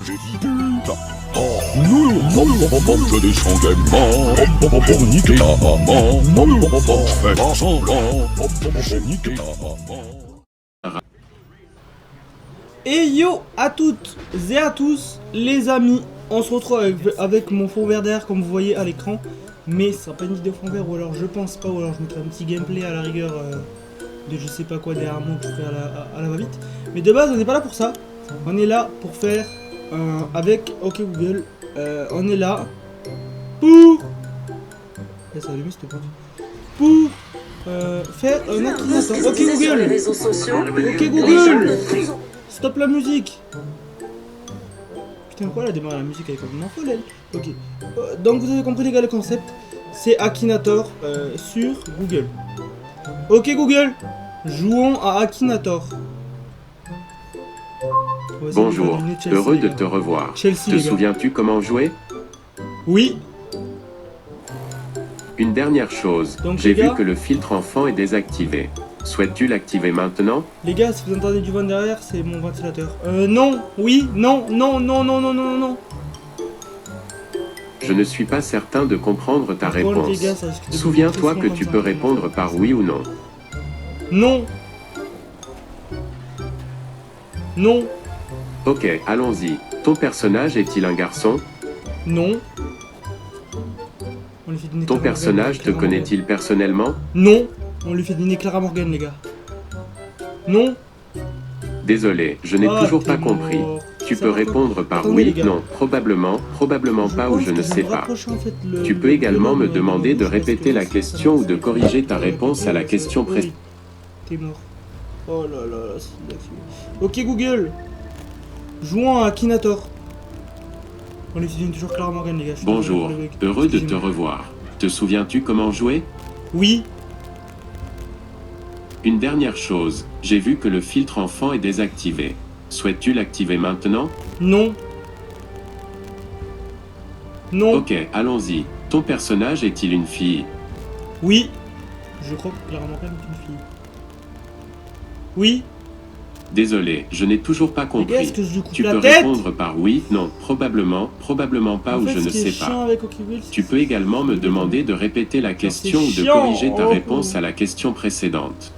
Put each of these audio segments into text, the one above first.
j'ai dit putain. Oh, non, je descends des morts pour niquer ta maman. Je fais pas semblant pour niquer ta maman. Et yo à toutes et à tous les amis, on se retrouve avec mon fond vert derrière comme vous voyez à l'écran. Mais ça sera pas une vidéo fond vert, ou alors je pense pas, ou alors je mettrai un petit gameplay à la rigueur de je sais pas quoi derrière moi pour faire à la va-vite. Mais de base on n'est pas là pour ça, on est là pour faire avec OK Google, on est là pour... ça allume cette porte. Pour faire un Akinator. OK Google. OK Google. Stop la musique. Putain, pourquoi elle a démarré la musique, elle est complètement folle elle. Ok. Donc vous avez compris les gars le concept. C'est Akinator sur Google. Ok Google, jouons à Akinator. Bonjour, heureux de te revoir. Te souviens-tu comment jouer? Oui. Une dernière chose, j'ai vu que le filtre enfant est désactivé. Souhaites-tu l'activer maintenant? Les gars, si vous entendez du vent derrière, c'est mon ventilateur. Non, oui, non, non, non, non, non, non, non. Je ne suis pas certain de comprendre ta réponse. Souviens-toi que tu peux répondre par oui ou non. Non. Non. Ok, allons-y. Ton personnage est-il un garçon? Non. Ton personnage te connaît-il personnellement? Non. On lui fait dîner Clara Morgan, les gars. Non. Désolé, je n'ai toujours pas compris. Tu peux répondre par oui, non, probablement pas ou je ne sais pas. Tu peux également me demander de répéter la question ou de corriger ta réponse à la question précédente. T'es mort. Oh là là, ok Google. Jouons à Akinator. On utilise toujours Clara Morgan, les gars. Bonjour, heureux de te revoir. Te souviens-tu comment jouer? Oui. Une dernière chose, j'ai vu que le filtre enfant est désactivé. Souhaites-tu l'activer maintenant? Non. Non. Ok, allons-y. Ton personnage est-il une fille? Oui. Je crois que Clara Morgan est une fille. Oui. Désolé, je n'ai toujours pas compris. Tu peux répondre par oui, non, probablement pas ou je ne sais pas. Tu peux également me demander de répéter la question ou de corriger ta réponse à la question précédente.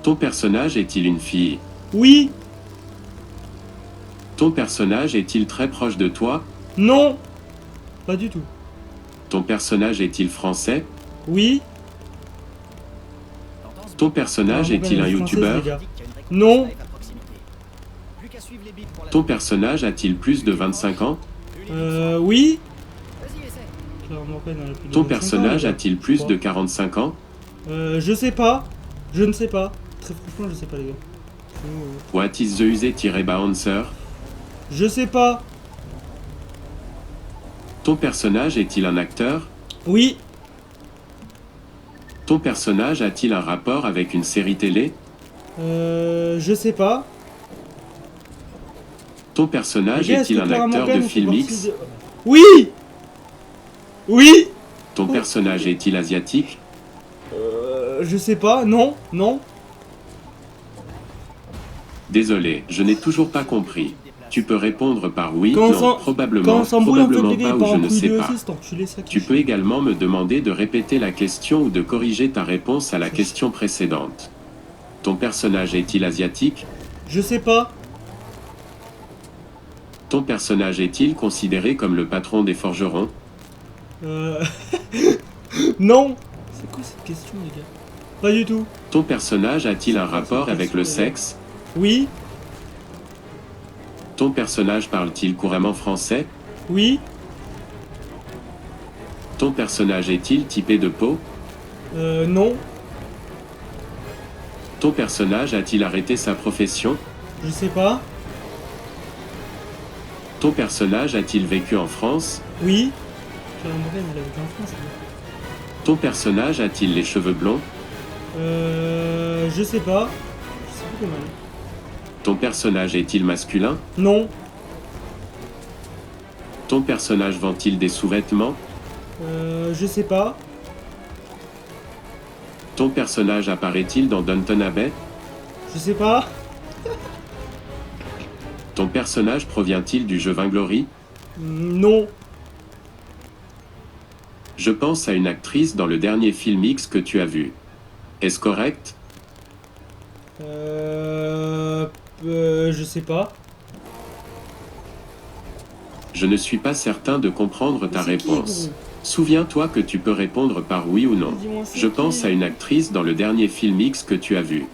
Ton personnage est-il une fille? Oui. Ton personnage est-il très proche de toi? Non. Pas du tout. Ton personnage est-il français? Oui. Ton personnage est-il un youtubeur? Non. Ton personnage a-t-il plus de 25 ans? Oui. Ton personnage a-t-il plus de 45 ans? Je sais pas. Je ne sais pas. Très franchement, je sais pas, les gars. What is the use-bouncer? Je sais pas. Ton personnage est-il un acteur? Oui. Ton personnage a-t-il un rapport avec une série télé? Je sais pas. Ton personnage est-il un acteur de film X? Oui. Oui. Ton personnage est-il asiatique? Je sais pas, non, non. Désolé, je n'ai toujours pas compris. Tu peux répondre par oui, non, probablement pas ou je ne sais pas. Tu peux également me demander de répéter la question ou de corriger ta réponse à la question précédente. Ton personnage est-il asiatique? Je sais pas. Ton personnage est-il considéré comme le patron des forgerons? Non. C'est quoi cette question, les gars? Pas du tout. Ton personnage a-t-il un rapport avec le sexe? Oui. Ton personnage parle-t-il couramment français? Oui. Ton personnage est-il typé de peau? Non. Ton personnage a-t-il arrêté sa profession? Je sais pas. Ton personnage a-t-il vécu en France? Oui. Clara Morgan, elle a vécu en France. Ton personnage a-t-il les cheveux blonds? Je sais pas. Je sais pas comment. Ton personnage est-il masculin? Non. Ton personnage vend-il des sous-vêtements? Je sais pas. Ton personnage apparaît-il dans Downton Abbey? Je sais pas. Ton personnage provient-il du jeu Vainglory? Non. Je pense à une actrice dans le dernier film X que tu as vu. Est-ce correct? Je sais pas. Je ne suis pas certain de comprendre ta réponse. Souviens-toi que tu peux répondre par oui ou non. Je pense à une actrice dans le dernier film X que tu as vu.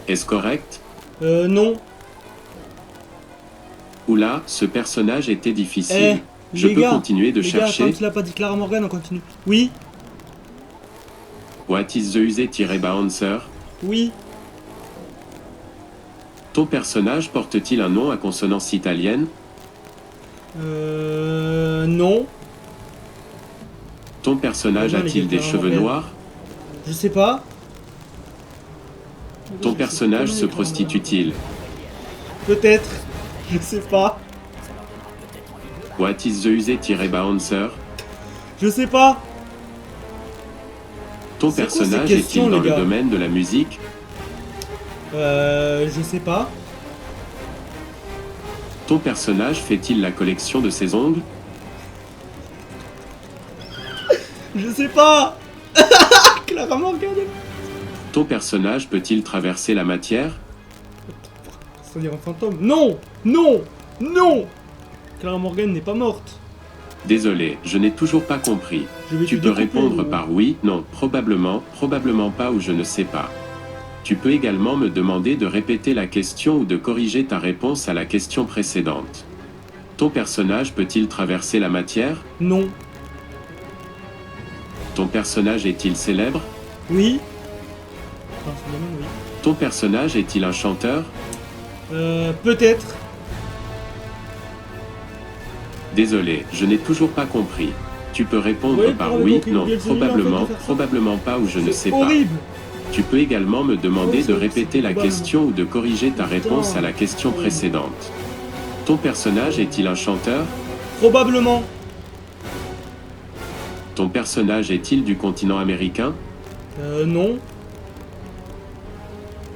Est-ce correct? Non. Oula, ce personnage était difficile. Je peux continuer de chercher. Gars, quand tu l'as pas dit Clara Morgan, on continue. Oui. What is the use-answer? Oui. Ton personnage porte-t-il un nom à consonance italienne? Non. Ton personnage a-t-il des cheveux noirs? Je sais pas. Ton personnage se prostitue-t-il? Peut-être. Je sais pas. What is the use-answer? Je sais pas. Ton personnage est-il dans le domaine de la musique? Je sais pas. Ton personnage fait-il la collection de ses ongles? Je sais pas. Clara Morgan. Ton personnage peut-il traverser la matière? C'est-à-dire un fantôme? Non. Non. Non. Clara Morgan n'est pas morte. Désolé, je n'ai toujours pas compris. Tu peux répondre par oui, non, probablement, probablement pas ou je ne sais pas. Tu peux également me demander de répéter la question ou de corriger ta réponse à la question précédente. Ton personnage peut-il traverser la matière? Non. Ton personnage est-il célèbre? Oui. Ton personnage est-il un chanteur? Peut-être. Désolé, je n'ai toujours pas compris. Tu peux répondre par oui, non, probablement, probablement pas ou je ne sais pas. Tu peux également me demander de répéter la question ou de corriger ta réponse à la question précédente. Ton personnage est-il un chanteur? Probablement. Ton personnage est-il du continent américain? Non.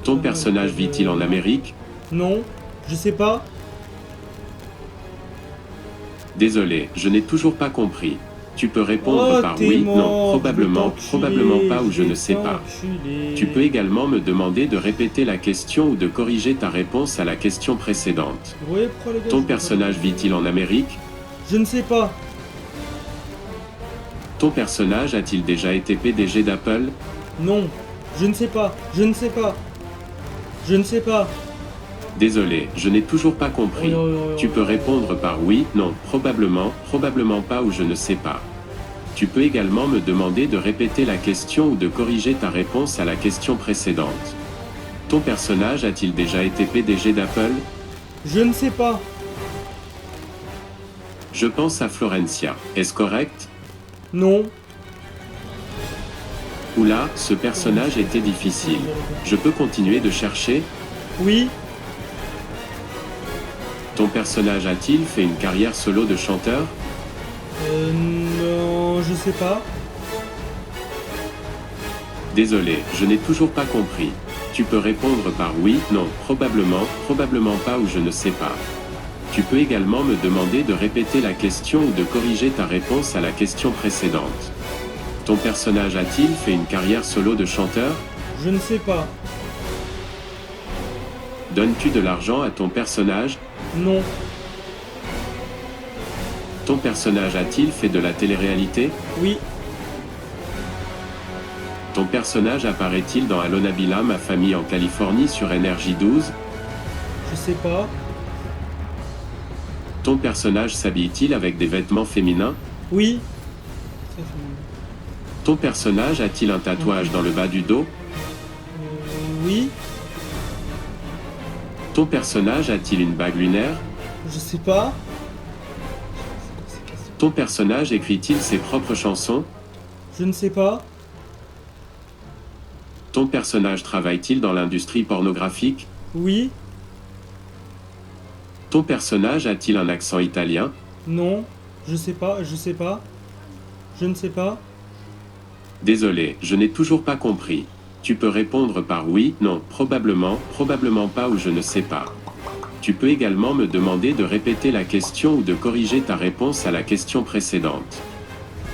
Ton personnage vit-il en Amérique? Non. Je sais pas. Désolé, je n'ai toujours pas compris. Tu peux répondre par oui, non, probablement, probablement pas ou je ne sais pas. Tu peux également me demander de répéter la question ou de corriger ta réponse à la question précédente. Ton personnage vit-il en Amérique? Je ne sais pas. Ton personnage a-t-il déjà été PDG d'Apple? Non. Je ne sais pas. Je ne sais pas. Je ne sais pas. Désolé, je n'ai toujours pas compris. Tu peux répondre par oui, non, probablement, probablement pas ou je ne sais pas. Tu peux également me demander de répéter la question ou de corriger ta réponse à la question précédente. Ton personnage a-t-il déjà été PDG d'Apple? Je ne sais pas. Je pense à Florencia. Est-ce correct? Non. Oula, ce personnage était difficile. Je peux continuer de chercher? Oui. Ton personnage a-t-il fait une carrière solo de chanteur? Non, je sais pas. Désolé, je n'ai toujours pas compris. Tu peux répondre par oui, non, probablement, probablement pas ou je ne sais pas. Tu peux également me demander de répéter la question ou de corriger ta réponse à la question précédente. Ton personnage a-t-il fait une carrière solo de chanteur? Je ne sais pas. Donnes-tu de l'argent à ton personnage? Non. Ton personnage a-t-il fait de la télé-réalité? Oui. Ton personnage apparaît-il dans Alonabila, ma famille en Californie sur Énergie 12? Je sais pas. Ton personnage s'habille-t-il avec des vêtements féminins? Oui. Ton personnage a-t-il un tatouage dans le bas du dos? Oui. Ton personnage a-t-il une bague lunaire? Je sais pas. Ton personnage écrit-il ses propres chansons? Je ne sais pas. Ton personnage travaille-t-il dans l'industrie pornographique? Oui. Ton personnage a-t-il un accent italien? Non. Je sais pas. Je sais pas. Je ne sais pas. Désolé, je n'ai toujours pas compris. Tu peux répondre par oui, non, probablement, probablement pas ou je ne sais pas. Tu peux également me demander de répéter la question ou de corriger ta réponse à la question précédente.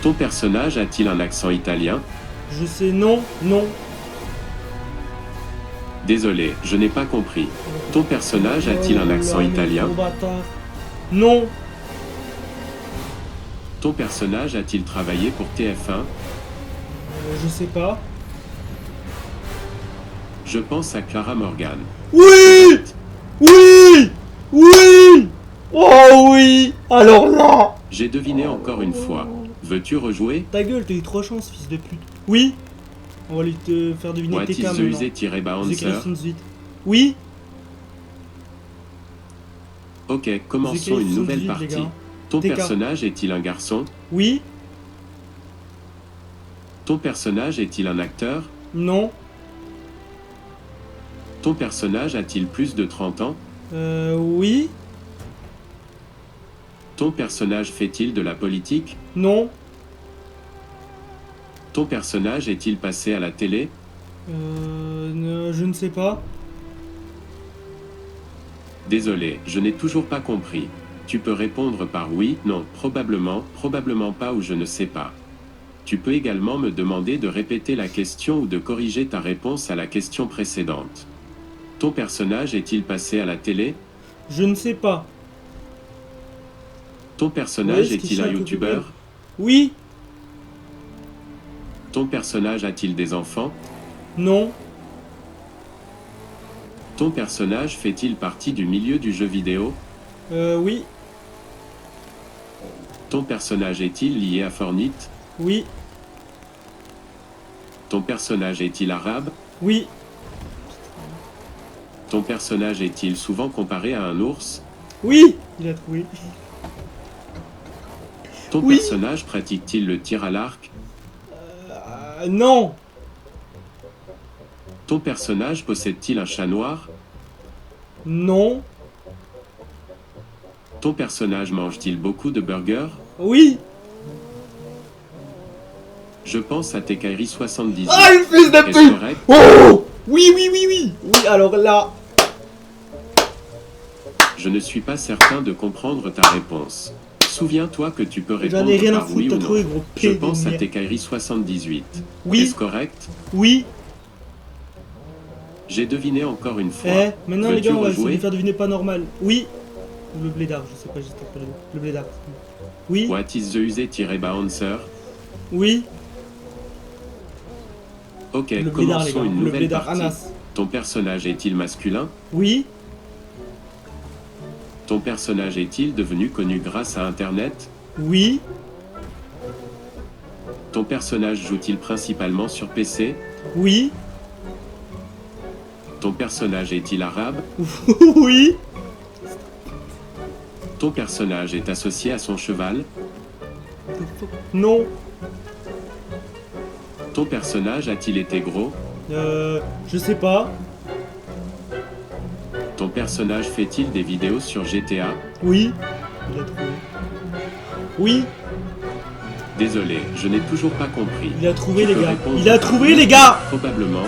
Ton personnage a-t-il un accent italien? Je sais, non, non. Désolé, je n'ai pas compris. Ton personnage a-t-il un accent italien? Non. Ton personnage a-t-il travaillé pour TF1? Je sais pas. Je pense à Clara Morgan. Oui! Oui! Oui! Oh oui! Alors là! J'ai deviné encore une fois. Veux-tu rejouer? Ta gueule, t'as eu 3 chances, fils de pute. Oui! On va lui te faire deviner What tes is cams the maintenant. usé-bouncer? Oui? Ok, commençons une nouvelle les partie. gars. Ton TK. personnage est-il un garçon? Oui? Ton personnage est-il un acteur? Non? Ton personnage a-t-il plus de 30 ans? Oui? Ton personnage fait-il de la politique? Non? Ton personnage est-il passé à la télé? Je ne sais pas. Désolé, je n'ai toujours pas compris. Tu peux répondre par oui, non, probablement, probablement pas ou je ne sais pas. Tu peux également me demander de répéter la question ou de corriger ta réponse à la question précédente. Ton personnage est-il passé à la télé? Je ne sais pas. Ton personnage Ouais, est-il un youtubeur? Oui? Ton personnage a-t-il des enfants? Non? Ton personnage fait-il partie du milieu du jeu vidéo? Oui? Ton personnage est-il lié à Fortnite? Oui? Ton personnage est-il arabe? Oui? Ton personnage est-il souvent comparé à un ours? Oui! Il a trouvé. Ton Oui. personnage pratique-t-il le tir à l'arc? Non! Ton personnage possède-t-il un chat noir? Non? Ton personnage mange-t-il beaucoup de burgers? Oui! Je pense à Tekairi 78. Ah, le fils de Est-ce pute! correct? Oh! Oui, oui, oui, oui! Oui, alors là... Je ne suis pas certain de comprendre ta réponse. Souviens-toi que tu peux J'en ai répondre rien à par foutre, oui t'as ou trouvé, non. gros Je pédé de pense à merde. Tekairi 78. Oui. Est-ce correct? Oui? J'ai deviné encore une fois. Eh, maintenant les Veux-tu gars, on va essayer de rejouer? faire deviner pas normal. Oui? Le blédard, je sais pas, j'espère pas le blédard. Oui? What is the usé-bouncer? Oui? Ok, Le blédard, les commençons gars. une Le nouvelle blédard, partie. Anas. Ton personnage est-il masculin? Oui? Ton personnage est-il devenu connu grâce à Internet? Oui? Ton personnage joue-t-il principalement sur PC? Oui? Ton personnage est-il arabe? Oui? Ton personnage est associé à son cheval? Non? Ton personnage a-t-il été gros? Je sais pas. Ton personnage fait-il des vidéos sur GTA? Oui? Il a trouvé. Oui? Désolé, je n'ai toujours pas compris. Il a trouvé, Tu les peux gars. répondre Il a par trouvé, oui, les gars! Probablement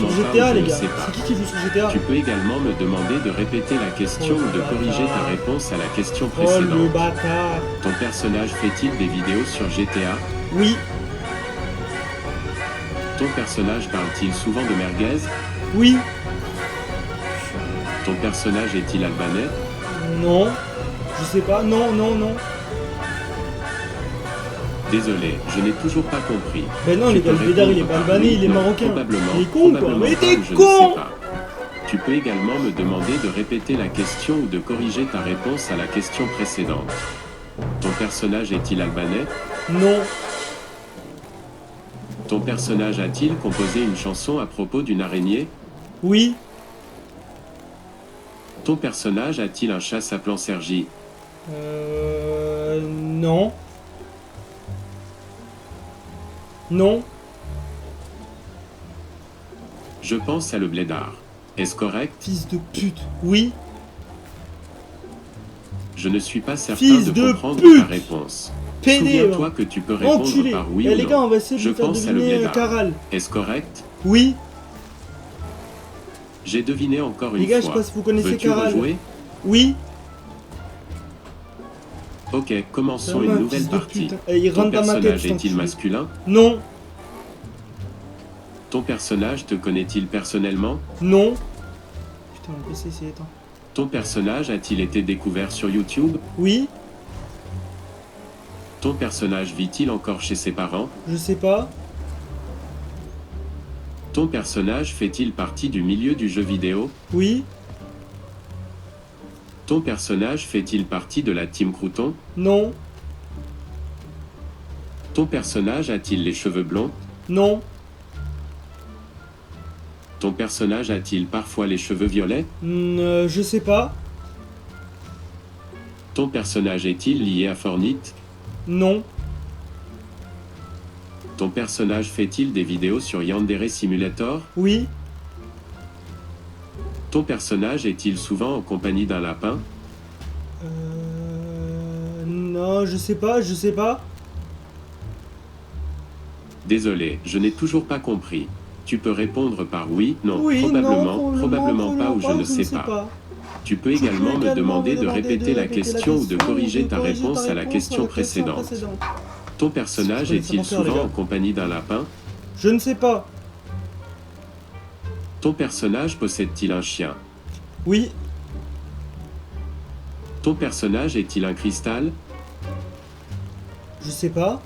Sur pas, GTA, ou je les ne gars. sais pas. C'est qui joue sur GTA? Tu peux également me demander de répéter la question ou de corriger ta réponse à la question Oh, le précédente. bâtard. Ton personnage fait-il des vidéos sur GTA? Oui? Ton personnage parle-t-il souvent de merguez? Oui? Ton personnage est-il albanais? Non? Je sais pas. Non, non, non. Désolé, je n'ai toujours pas compris. Ben non, Tu les gars, peux le blédard, il est répondre pas par albanais, oui, il est non, marocain. Probablement, Il est con, quoi. probablement Mais pas, t'es ou je ne con! sais pas. Tu peux également me demander de répéter la question ou de corriger ta réponse à la question précédente. Ton personnage est-il albanais? Non. Ton personnage a-t-il composé une chanson à propos d'une araignée? Oui? Ton personnage a-t-il un chat s'appelant Sergi? Non. Non. Je pense à le blédard. Est-ce correct? Fils de pute. Oui? Je ne suis pas certain Fils de de comprendre pute! ta réponse. Pédé, Souviens-toi que tu peux répondre enculé. par oui Eh ou les non. gars, on va essayer de Je lui faire pense à le deviner blédard. Caral. Est-ce correct? Oui? J'ai deviné encore une Les gars, je fois. sais pas si vous connaissez Veux-tu Caral. rejouer? Oui. Ok, commençons une nouvelle partie. Il Ton rentre dans ma tête. personnage est-il masculin? Non. Ton personnage te connaît-il personnellement? Non. Putain, mon PC s'est éteint. Ton personnage a-t-il été découvert sur YouTube? Oui. Ton personnage vit-il encore chez ses parents? Je sais pas. Ton personnage fait-il partie du milieu du jeu vidéo? Oui. Ton personnage fait-il partie de la Team Crouton? Non. Ton personnage a-t-il les cheveux blonds? Non. Ton personnage a-t-il parfois les cheveux violets? Je sais pas. Ton personnage est-il lié à Fortnite? Non. Ton personnage fait-il des vidéos sur Yandere Simulator? Oui. Ton personnage est-il souvent en compagnie d'un lapin? Non, je sais pas, je sais pas. Désolé, je n'ai toujours pas compris. Tu peux répondre par oui, non, Oui, probablement, non, probablement pas ou je ne sais pas. Tu peux également me demander de répéter la question ou de corriger ta réponse à la question précédente. Ton personnage est-il souvent en compagnie d'un lapin? Je ne sais pas. Ton personnage possède-t-il un chien? Oui. Ton personnage est-il un cristal? Je sais pas.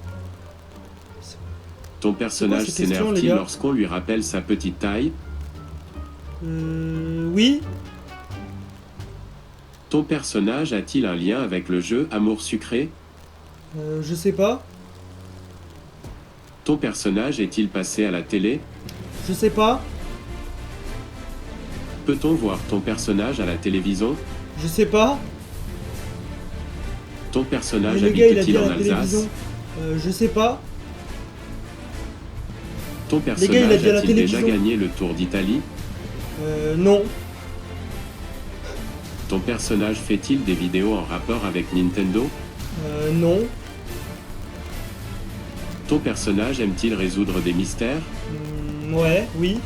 Ton personnage ces questions, les s'énerve-t-il gars lorsqu'on lui rappelle sa petite taille? Oui. Ton personnage a-t-il un lien avec le jeu Amour sucré? Je sais pas. Ton personnage est-il passé à la télé? Je sais pas. Peut-on voir ton personnage à la télévision? Je sais pas. Ton personnage Mais les gars, il a habite-t-il dit à en la Alsace? télévision. Je sais pas. Ton Les gars, il a personnage dit à la a-t-il déjà télévision. gagné le Tour d'Italie? Non. Ton personnage fait-il des vidéos en rapport avec Nintendo? Non. Ton personnage aime-t-il résoudre des mystères? Ouais, oui.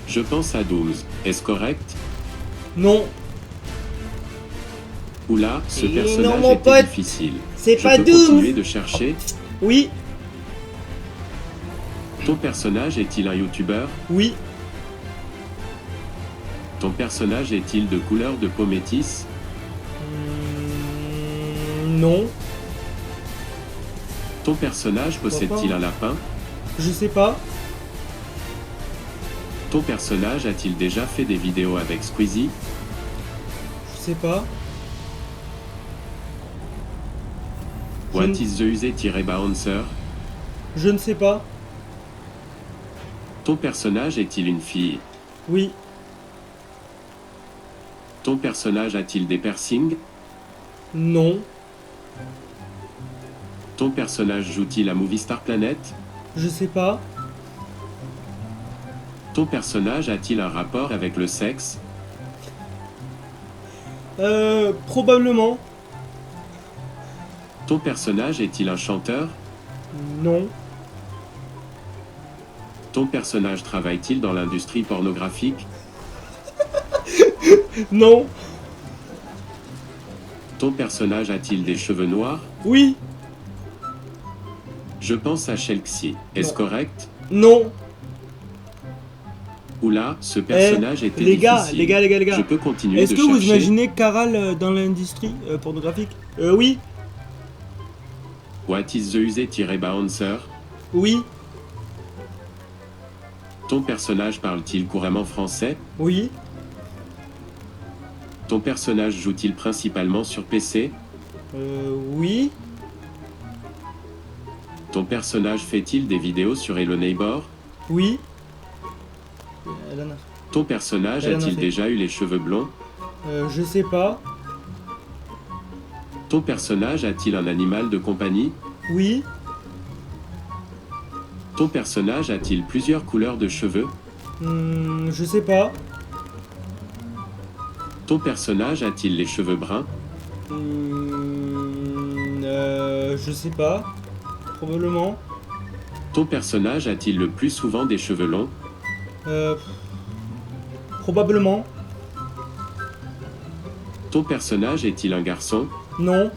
Je pense à 12. Est-ce correct? Non. Oula, ce Et non, personnage mon était pote, difficile. c'est Je pas peux 12. continuer de chercher? Oui. Ton personnage est-il un youtubeur? Oui. Ton personnage est-il de couleur de peau métisse? Non. Ton personnage possède-t-il un lapin? Je sais pas. Ton personnage a-t-il déjà fait des vidéos avec Squeezie? Je sais pas. What is the use-bouncer? Je ne sais pas. Ton personnage est-il une fille? Oui. Ton personnage a-t-il des piercings? Non. Ton personnage joue-t-il à Movie Star Planet? Je sais pas. Ton personnage a-t-il un rapport avec le sexe? Probablement. Ton personnage est-il un chanteur? Non. Ton personnage travaille-t-il dans l'industrie pornographique? Non. Ton personnage a-t-il des cheveux noirs? Oui. Je pense à Shelxie. Est-ce Non. correct? Non. Oula, ce personnage était les gars, difficile. les gars. Je peux continuer Est-ce de que vous chercher? imaginez Caral dans l'industrie pornographique? Oui. What is the use-bouncer? Oui. Ton personnage parle-t-il couramment français? Oui. Ton personnage joue-t-il principalement sur PC? Oui. Ton personnage fait-il des vidéos sur Hello Neighbor? Oui. Ton personnage Elle en a a-t-il fait. déjà eu les cheveux blonds? Je sais pas. Ton personnage a-t-il un animal de compagnie? Oui. Ton personnage a-t-il plusieurs couleurs de cheveux? Je sais pas. Ton personnage a-t-il les cheveux bruns? Je sais pas. Probablement. Ton personnage a-t-il le plus souvent des cheveux longs? Probablement. Ton personnage est-il un garçon? Non.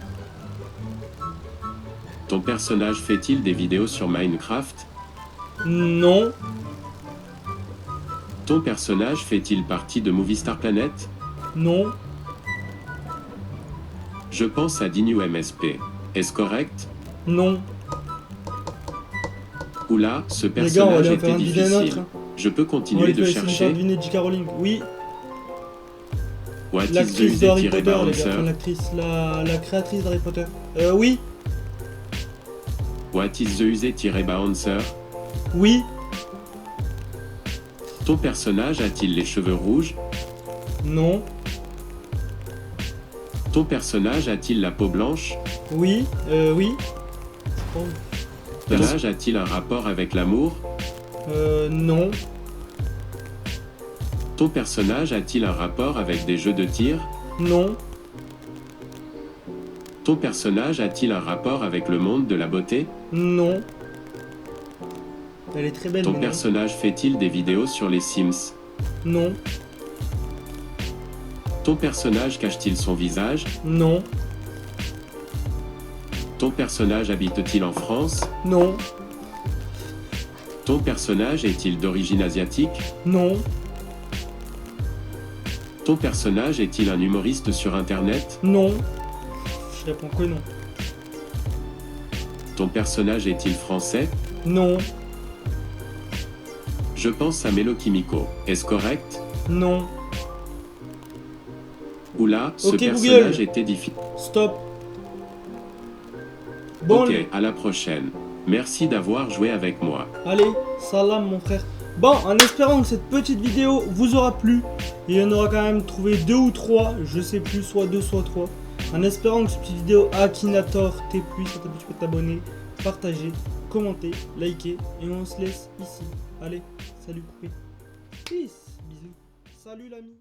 Ton personnage fait-il des vidéos sur Minecraft? Non. Ton personnage fait-il partie de Movistar Planet? Non. Je pense à Dinu MSP. Est-ce correct? Non. Oula, ce Les gars, on va personnage aller faire était un deviner un autre. difficile. Je peux On va continuer aller de essayer de faire chercher. deviner J.K. Rowling. Oui. What is the L'actrice de Harry Potter, les gars. bouncer? Enfin, l'actrice, la créatrice d'Harry Potter. Oui. What is the bouncer? Oui. Ton personnage a-t-il les cheveux rouges? Non. Ton personnage a-t-il la peau blanche? Oui. Oui. Oh. Ton personnage a-t-il un rapport avec l'amour? Non. Ton personnage a-t-il un rapport avec des jeux de tir? Non. Ton personnage a-t-il un rapport avec le monde de la beauté? Non. Elle est très belle. Ton mais personnage fait-il des vidéos sur les Sims? non. Ton personnage cache-t-il son visage? Non. Ton personnage habite-t-il en France? Non. Ton personnage est-il d'origine asiatique? Non. Ton personnage est-il un humoriste sur Internet? Non. Je réponds que non. Ton personnage est-il français? Non. Je pense à Melo Kimiko. Est-ce correct? Non. Oula, ce Ok, personnage Google. était difficile. Stop. Bon, Ok, à la prochaine. Merci d'avoir joué avec moi. allez, salam mon frère. Bon, en espérant que cette petite vidéo vous aura plu, il y en aura quand même trouvé 2 ou 3, je sais plus, soit 2, soit 3. En espérant que cette petite vidéo Akinator t'ait plu, si t'as plu, tu peux t'abonner, partager, commenter, liker, et on se laisse ici. Allez, salut coupé. Peace, bisous. Salut l'ami.